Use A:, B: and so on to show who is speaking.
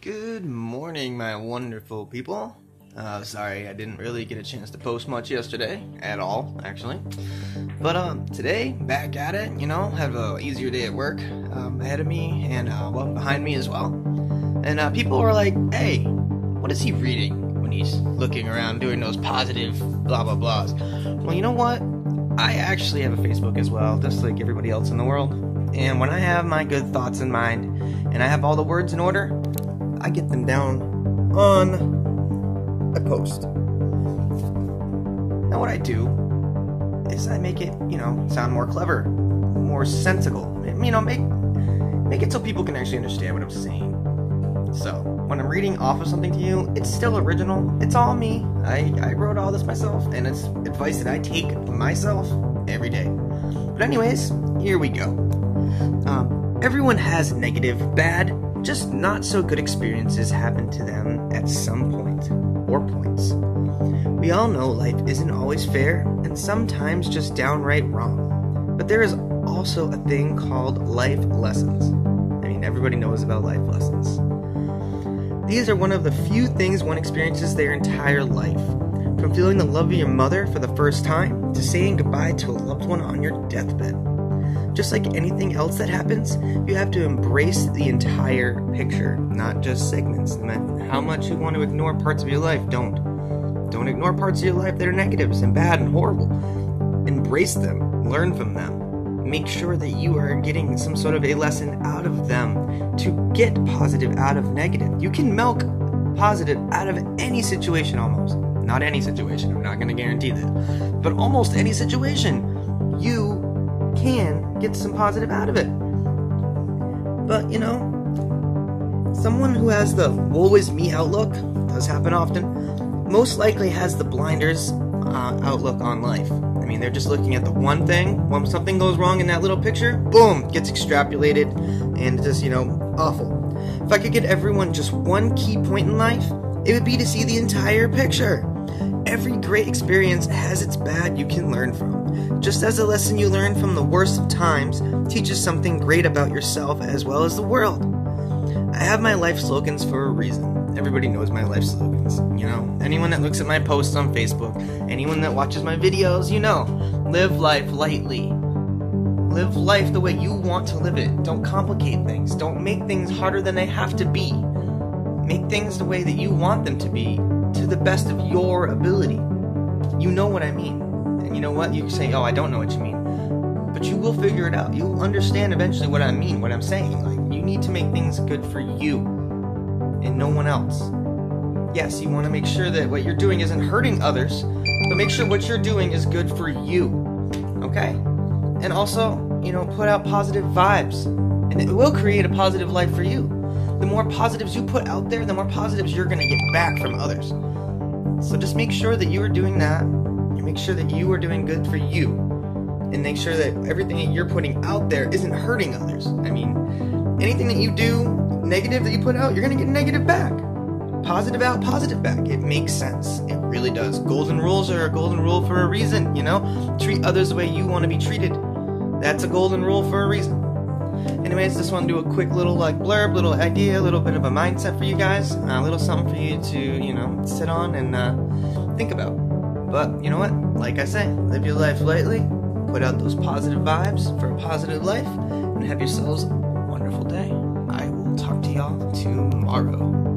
A: Good morning, my wonderful people. Sorry, I didn't really get a chance to post much yesterday, at all, actually. But today, back at it, have an easier day at work ahead of me and behind me as well. And people were like, hey, what is he reading when he's looking around doing those positive blah blah blahs? Well, you know what? I actually have a Facebook as well, just like everybody else in the world. And when I have my good thoughts in mind and I have all the words in order, I get them down on a post. Now what I do is I make it, sound more clever, more sensible. Make it so people can actually understand what I'm saying. So when I'm reading off of something to you, it's still original. It's all me. I wrote all this myself, and it's advice that I take myself every day. But anyways, here we go. Everyone has negative, bad, just not so good experiences happen to them at some point or points. We all know life isn't always fair and sometimes just downright wrong. But there is also a thing called life lessons. Everybody knows about life lessons. These are one of the few things one experiences their entire life. From feeling the love of your mother for the first time to saying goodbye to a loved one on your deathbed. Just like anything else that happens, you have to embrace the entire picture, not just segments. No matter how much you want to ignore parts of your life, don't ignore parts of your life that are negatives and bad and horrible. Embrace them, learn from them. Make sure that you are getting some sort of a lesson out of them to get positive out of negative. You can milk positive out of any situation almost. Not any situation, I'm not going to guarantee that. But almost any situation, you can get some positive out of it. But someone who has the woe is me outlook, does happen often, most likely has the blinders outlook on life. They're just looking at the one thing. When something goes wrong in that little picture, boom, gets extrapolated and just, awful. If I could get everyone just one key point in life, it would be to see the entire picture. Every great experience has its bad you can learn from. Just as a lesson you learn from the worst of times teaches something great about yourself as well as the world. I have my life slogans for a reason. Everybody knows my life slogans, Anyone that looks at my posts on Facebook, anyone that watches my videos, live life lightly. Live life the way you want to live it. Don't complicate things. Don't make things harder than they have to be. Make things the way that you want them to be, to the best of your ability. You know what I mean. And you know what? You can say, oh, I don't know what you mean. But you will figure it out. You'll understand eventually what I mean, what I'm saying. You need to make things good for you and no one else. Yes, you want to make sure that what you're doing isn't hurting others, but make sure what you're doing is good for you. Okay? And also, put out positive vibes. And it will create a positive life for you. The more positives you put out there, the more positives you're going to get back from others. So just make sure that you are doing that. You make sure that you are doing good for you. And make sure that everything that you're putting out there isn't hurting others. Anything that you do negative that you put out, you're going to get negative back. Positive out, positive back. It makes sense. It really does. Golden rules are a golden rule for a reason, Treat others the way you want to be treated. That's a golden rule for a reason. Anyways, just want to do a quick little blurb, little idea, a little bit of a mindset for you guys. A little something for you to, sit on and think about. But you know what? Like I say, live your life lightly. Put out those positive vibes for a positive life. And have yourselves a wonderful day. I will talk to y'all tomorrow.